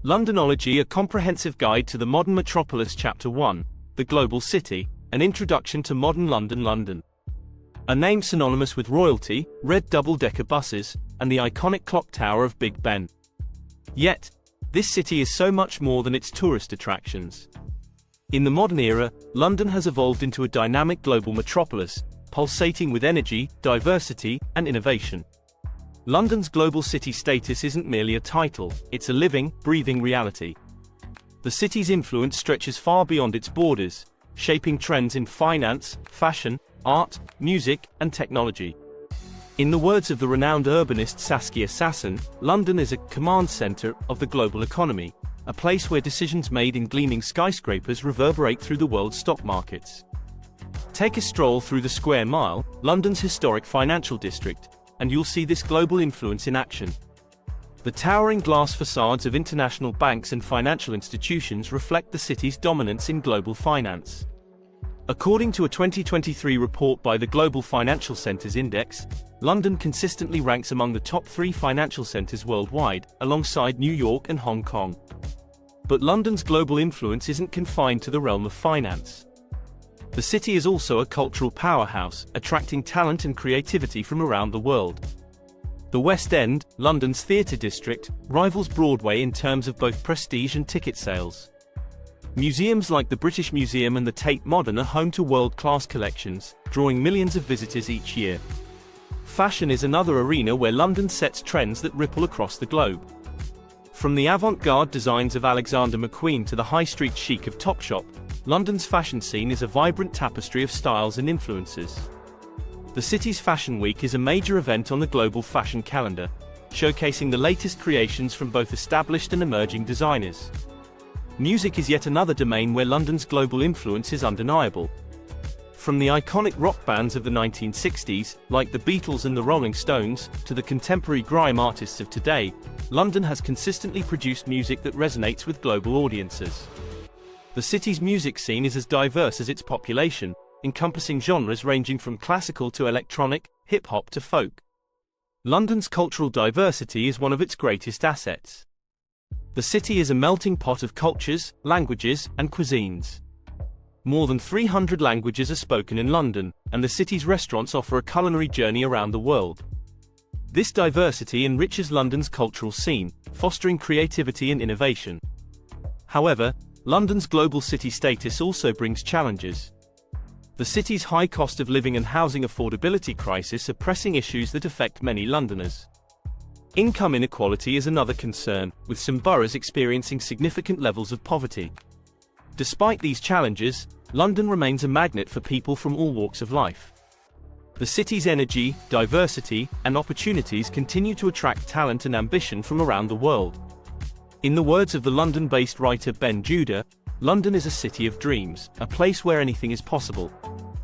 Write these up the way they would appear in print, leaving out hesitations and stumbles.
Londonology, a comprehensive guide to the modern metropolis. Chapter 1, The Global City, an introduction to modern London. London, a name synonymous with royalty, red double-decker buses, and the iconic clock tower of Big Ben. Yet, this city is so much more than its tourist attractions. In the modern era, London has evolved into a dynamic global metropolis, pulsating with energy, diversity, and innovation. London's global city status isn't merely a title, it's a living, breathing reality. The city's influence stretches far beyond its borders, shaping trends in finance, fashion, art, music, and technology. In the words of the renowned urbanist Saskia Sassen, London is a command center of the global economy, a place where decisions made in gleaming skyscrapers reverberate through the world's stock markets. Take a stroll through the Square Mile, London's historic financial district, and you'll see this global influence in action. The towering glass facades of international banks and financial institutions reflect the city's dominance in global finance. According to a 2023 report by the Global Financial Centres Index, London consistently ranks among the top 3 financial centres worldwide, alongside New York and Hong Kong. But London's global influence isn't confined to the realm of finance. The city is also a cultural powerhouse, attracting talent and creativity from around the world. The West End, London's theatre district, rivals Broadway in terms of both prestige and ticket sales. Museums like the British Museum and the Tate Modern are home to world-class collections, drawing millions of visitors each year. Fashion is another arena where London sets trends that ripple across the globe. From the avant-garde designs of Alexander McQueen to the high-street chic of Topshop, London's fashion scene is a vibrant tapestry of styles and influences. The city's Fashion Week is a major event on the global fashion calendar, showcasing the latest creations from both established and emerging designers. Music is yet another domain where London's global influence is undeniable. From the iconic rock bands of the 1960s, like the Beatles and the Rolling Stones, to the contemporary grime artists of today, London has consistently produced music that resonates with global audiences. The city's music scene is as diverse as its population, encompassing genres ranging from classical to electronic, hip-hop to folk. London's cultural diversity is one of its greatest assets. The city is a melting pot of cultures, languages, and cuisines. More than 300 languages are spoken in London, and the city's restaurants offer a culinary journey around the world. This diversity enriches London's cultural scene, fostering creativity and innovation. However, London's global city status also brings challenges. The city's high cost of living and housing affordability crisis are pressing issues that affect many Londoners. Income inequality is another concern, with some boroughs experiencing significant levels of poverty. Despite these challenges, London remains a magnet for people from all walks of life. The city's energy, diversity, and opportunities continue to attract talent and ambition from around the world. In the words of the London-based writer Ben Judah, London is a city of dreams, a place where anything is possible.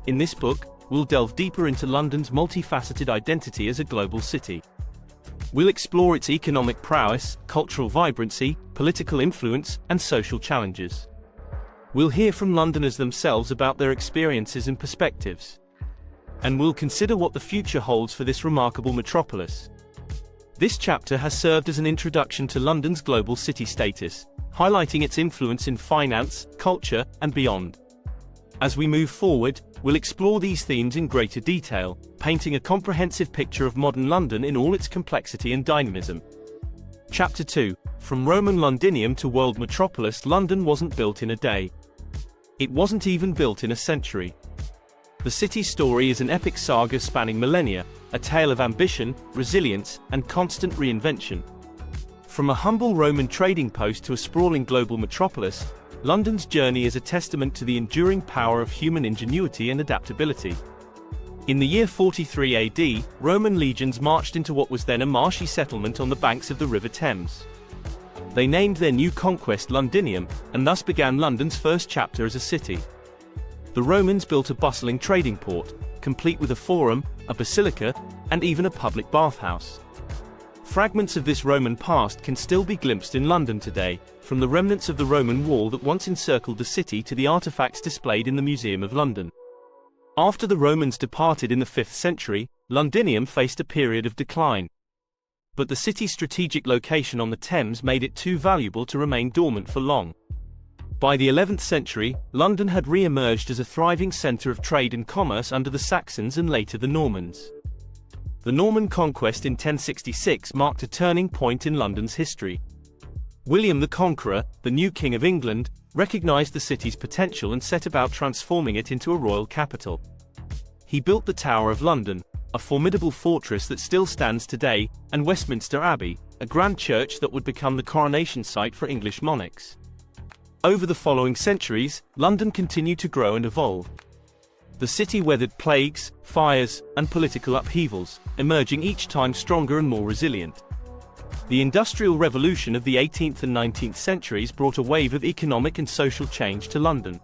In this book, we'll delve deeper into London's multifaceted identity as a global city. We'll explore its economic prowess, cultural vibrancy, political influence, and social challenges. We'll hear from Londoners themselves about their experiences and perspectives. And we'll consider what the future holds for this remarkable metropolis. This chapter has served as an introduction to London's global city status, highlighting its influence in finance, culture, and beyond. As we move forward, we'll explore these themes in greater detail, painting a comprehensive picture of modern London in all its complexity and dynamism. Chapter 2, From Roman Londinium to World Metropolis. London wasn't built in a day. It wasn't even built in a century. The city's story is an epic saga spanning millennia, a tale of ambition, resilience, and constant reinvention. From a humble Roman trading post to a sprawling global metropolis, London's journey is a testament to the enduring power of human ingenuity and adaptability. In the year 43 AD, Roman legions marched into what was then a marshy settlement on the banks of the River Thames. They named their new conquest Londinium, and thus began London's first chapter as a city. The Romans built a bustling trading port, complete with a forum, a basilica, and even a public bathhouse. Fragments of this Roman past can still be glimpsed in London today, from the remnants of the Roman wall that once encircled the city to the artifacts displayed in the Museum of London. After the Romans departed in the 5th century, Londinium faced a period of decline. But the city's strategic location on the Thames made it too valuable to remain dormant for long. By the 11th century, London had re-emerged as a thriving centre of trade and commerce under the Saxons and later the Normans. The Norman conquest in 1066 marked a turning point in London's history. William the Conqueror, the new King of England, recognized the city's potential and set about transforming it into a royal capital. He built the Tower of London, a formidable fortress that still stands today, and Westminster Abbey, a grand church that would become the coronation site for English monarchs. Over the following centuries, London continued to grow and evolve. The city weathered plagues, fires, and political upheavals, emerging each time stronger and more resilient. The Industrial Revolution of the 18th and 19th centuries brought a wave of economic and social change to London.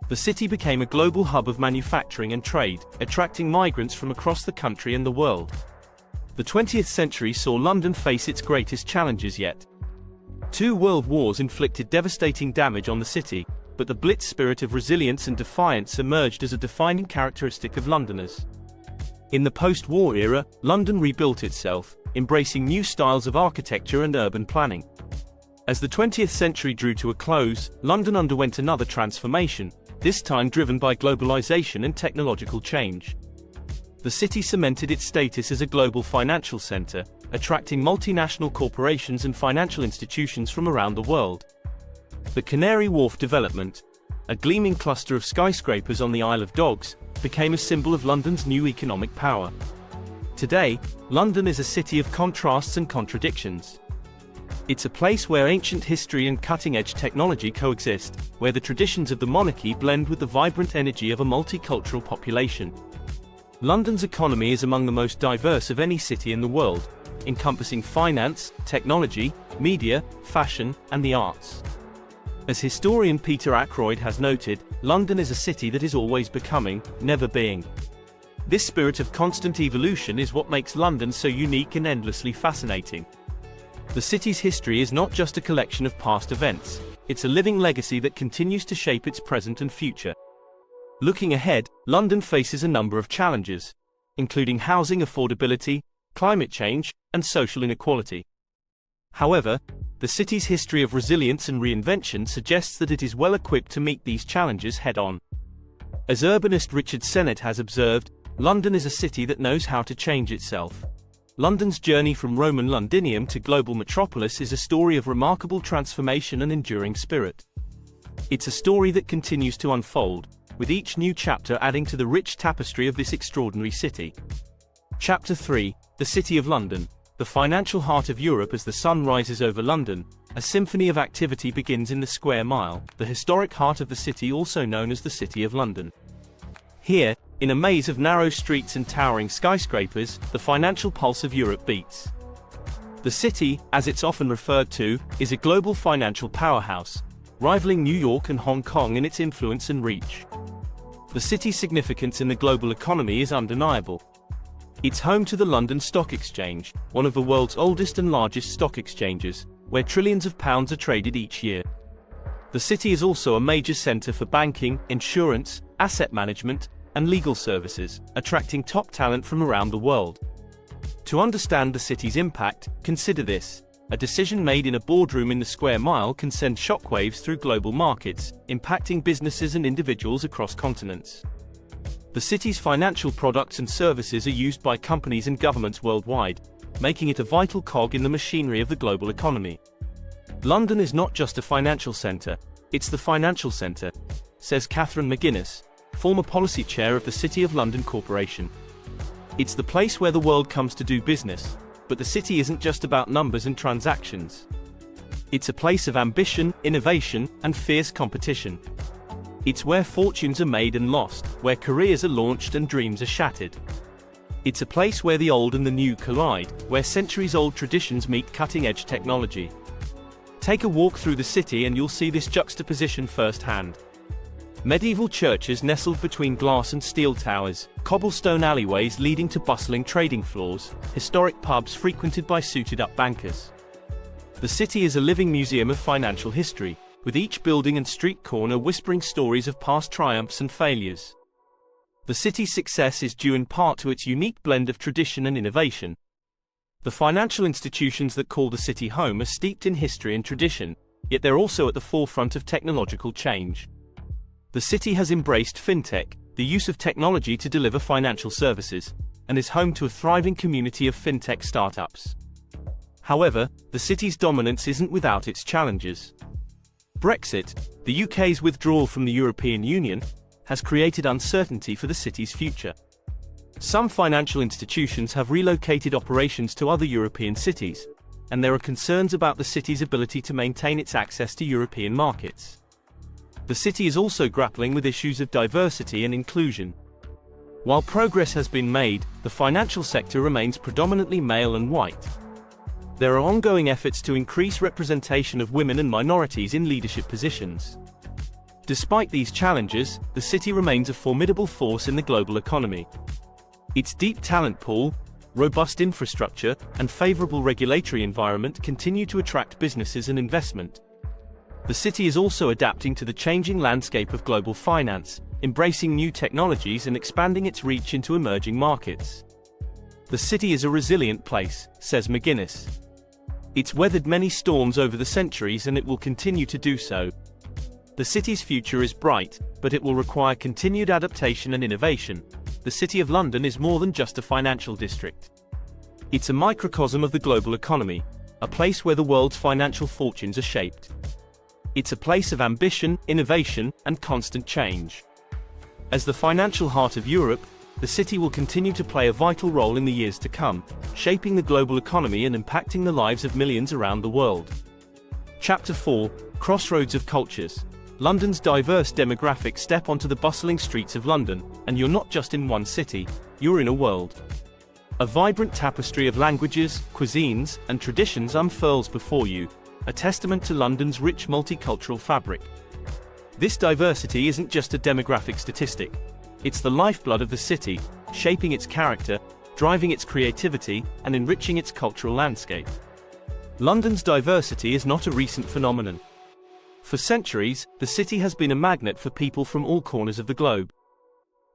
The city became a global hub of manufacturing and trade, attracting migrants from across the country and the world. The 20th century saw London face its greatest challenges yet. 2 world wars inflicted devastating damage on the city, but the Blitz spirit of resilience and defiance emerged as a defining characteristic of Londoners. In the post-war era, London rebuilt itself, embracing new styles of architecture and urban planning. As the 20th century drew to a close, London underwent another transformation, this time driven by globalization and technological change. The city cemented its status as a global financial center, attracting multinational corporations and financial institutions from around the world. The Canary Wharf development, a gleaming cluster of skyscrapers on the Isle of Dogs, became a symbol of London's new economic power. Today, London is a city of contrasts and contradictions. It's a place where ancient history and cutting-edge technology coexist, where the traditions of the monarchy blend with the vibrant energy of a multicultural population. London's economy is among the most diverse of any city in the world, encompassing finance, technology, media, fashion, and the arts. As historian Peter Ackroyd has noted, London is a city that is always becoming, never being. This spirit of constant evolution is what makes London so unique and endlessly fascinating. The city's history is not just a collection of past events, it's a living legacy that continues to shape its present and future. Looking ahead, London faces a number of challenges, including housing affordability, climate change, and social inequality. However, the city's history of resilience and reinvention suggests that it is well equipped to meet these challenges head-on. As urbanist Richard Sennett has observed, London is a city that knows how to change itself. London's journey from Roman Londinium to global metropolis is a story of remarkable transformation and enduring spirit. It's a story that continues to unfold, with each new chapter adding to the rich tapestry of this extraordinary city. Chapter 3: The City of London. The financial heart of Europe. As the sun rises over London, a symphony of activity begins in the Square Mile, the historic heart of the city also known as the City of London. Here, in a maze of narrow streets and towering skyscrapers, the financial pulse of Europe beats. The city, as it's often referred to, is a global financial powerhouse, rivaling New York and Hong Kong in its influence and reach. The city's significance in the global economy is undeniable. It's home to the London Stock Exchange, one of the world's oldest and largest stock exchanges, where trillions of pounds are traded each year. The city is also a major centre for banking, insurance, asset management, and legal services, attracting top talent from around the world. To understand the city's impact, consider this: a decision made in a boardroom in the Square Mile can send shockwaves through global markets, impacting businesses and individuals across continents. The city's financial products and services are used by companies and governments worldwide, making it a vital cog in the machinery of the global economy. London is not just a financial centre, it's the financial centre, says Catherine McGuinness, former policy chair of the City of London Corporation. It's the place where the world comes to do business, but the city isn't just about numbers and transactions. It's a place of ambition, innovation, and fierce competition. It's where fortunes are made and lost, where careers are launched and dreams are shattered. It's a place where the old and the new collide, where centuries-old traditions meet cutting-edge technology. Take a walk through the city and you'll see this juxtaposition firsthand. Medieval churches nestled between glass and steel towers, cobblestone alleyways leading to bustling trading floors, historic pubs frequented by suited-up bankers. The city is a living museum of financial history, with each building and street corner whispering stories of past triumphs and failures. The city's success is due in part to its unique blend of tradition and innovation. The financial institutions that call the city home are steeped in history and tradition, yet they're also at the forefront of technological change. The city has embraced fintech, the use of technology to deliver financial services, and is home to a thriving community of fintech startups. However, the city's dominance isn't without its challenges. Brexit, the UK's withdrawal from the European Union, has created uncertainty for the city's future. Some financial institutions have relocated operations to other European cities, and there are concerns about the city's ability to maintain its access to European markets. The city is also grappling with issues of diversity and inclusion. While progress has been made, the financial sector remains predominantly male and white. There are ongoing efforts to increase representation of women and minorities in leadership positions. Despite these challenges, the city remains a formidable force in the global economy. Its deep talent pool, robust infrastructure, and favorable regulatory environment continue to attract businesses and investment. The city is also adapting to the changing landscape of global finance, embracing new technologies and expanding its reach into emerging markets. The city is a resilient place, says McGuinness. It's weathered many storms over the centuries and it will continue to do so. The city's future is bright, but it will require continued adaptation and innovation. The City of London is more than just a financial district. It's a microcosm of the global economy, a place where the world's financial fortunes are shaped. It's a place of ambition, innovation, and constant change. As the financial heart of Europe, the city will continue to play a vital role in the years to come, shaping the global economy and impacting the lives of millions around the world. Chapter 4: Crossroads of Cultures. London's diverse demographics step onto the bustling streets of London, and you're not just in one city, you're in a world. A vibrant tapestry of languages, cuisines, and traditions unfurls before you, a testament to London's rich multicultural fabric. This diversity isn't just a demographic statistic. It's the lifeblood of the city, shaping its character, driving its creativity, and enriching its cultural landscape. London's diversity is not a recent phenomenon. For centuries, the city has been a magnet for people from all corners of the globe.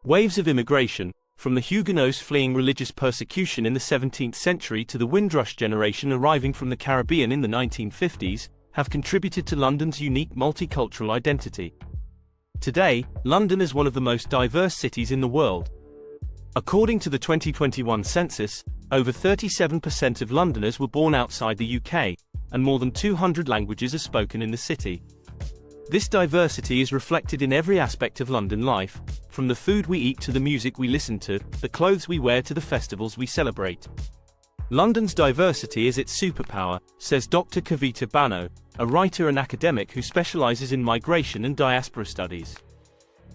Waves of immigration, from the Huguenots fleeing religious persecution in the 17th century to the Windrush generation arriving from the Caribbean in the 1950s, have contributed to London's unique multicultural identity. Today, London is one of the most diverse cities in the world. According to the 2021 census, over 37% of Londoners were born outside the UK, and more than 200 languages are spoken in the city. This diversity is reflected in every aspect of London life, from the food we eat to the music we listen to, the clothes we wear to the festivals we celebrate. London's diversity is its superpower, says Dr. Kavita Bano, a writer and academic who specializes in migration and diaspora studies.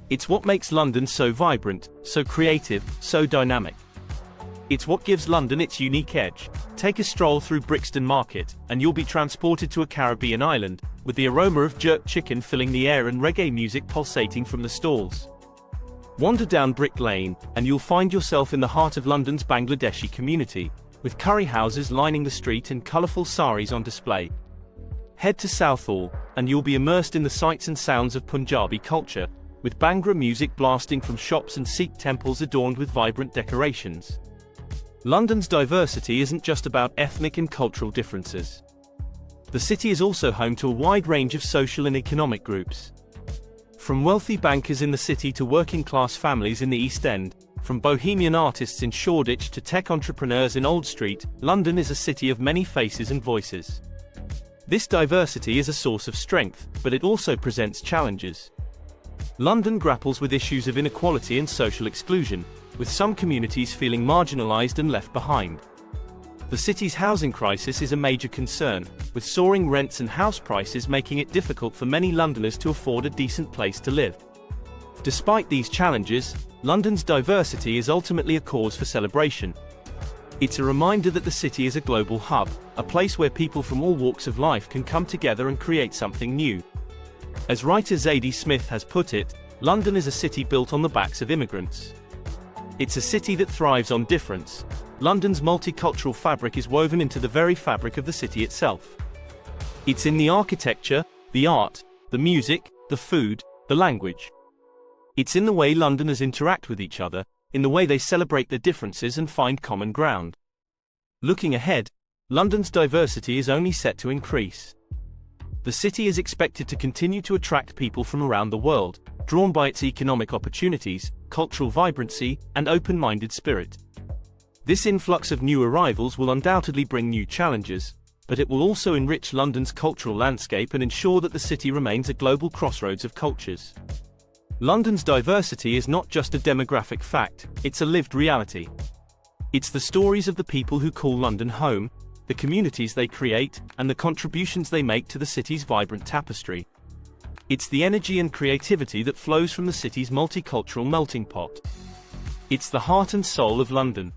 It's what makes London so vibrant, so creative, so dynamic. It's what gives London its unique edge. Take a stroll through Brixton Market, and you'll be transported to a Caribbean island, with the aroma of jerk chicken filling the air and reggae music pulsating from the stalls. Wander down Brick Lane, and you'll find yourself in the heart of London's Bangladeshi community, with curry houses lining the street and colourful saris on display. Head to Southall, and you'll be immersed in the sights and sounds of Punjabi culture, with Bhangra music blasting from shops and Sikh temples adorned with vibrant decorations. London's diversity isn't just about ethnic and cultural differences. The city is also home to a wide range of social and economic groups. From wealthy bankers in the city to working-class families in the East End, from bohemian artists in Shoreditch to tech entrepreneurs in Old Street, London is a city of many faces and voices. This diversity is a source of strength, but it also presents challenges. London grapples with issues of inequality and social exclusion, with some communities feeling marginalized and left behind. The city's housing crisis is a major concern, with soaring rents and house prices making it difficult for many Londoners to afford a decent place to live. Despite these challenges, London's diversity is ultimately a cause for celebration. It's a reminder that the city is a global hub, a place where people from all walks of life can come together and create something new. As writer Zadie Smith has put it, London is a city built on the backs of immigrants. It's a city that thrives on difference. London's multicultural fabric is woven into the very fabric of the city itself. It's in the architecture, the art, the music, the food, the language. It's in the way Londoners interact with each other, in the way they celebrate their differences and find common ground. Looking ahead, London's diversity is only set to increase. The city is expected to continue to attract people from around the world, drawn by its economic opportunities, cultural vibrancy, and open-minded spirit. This influx of new arrivals will undoubtedly bring new challenges, but it will also enrich London's cultural landscape and ensure that the city remains a global crossroads of cultures. London's diversity is not just a demographic fact, it's a lived reality. It's the stories of the people who call London home, the communities they create, and the contributions they make to the city's vibrant tapestry. It's the energy and creativity that flows from the city's multicultural melting pot. It's the heart and soul of London.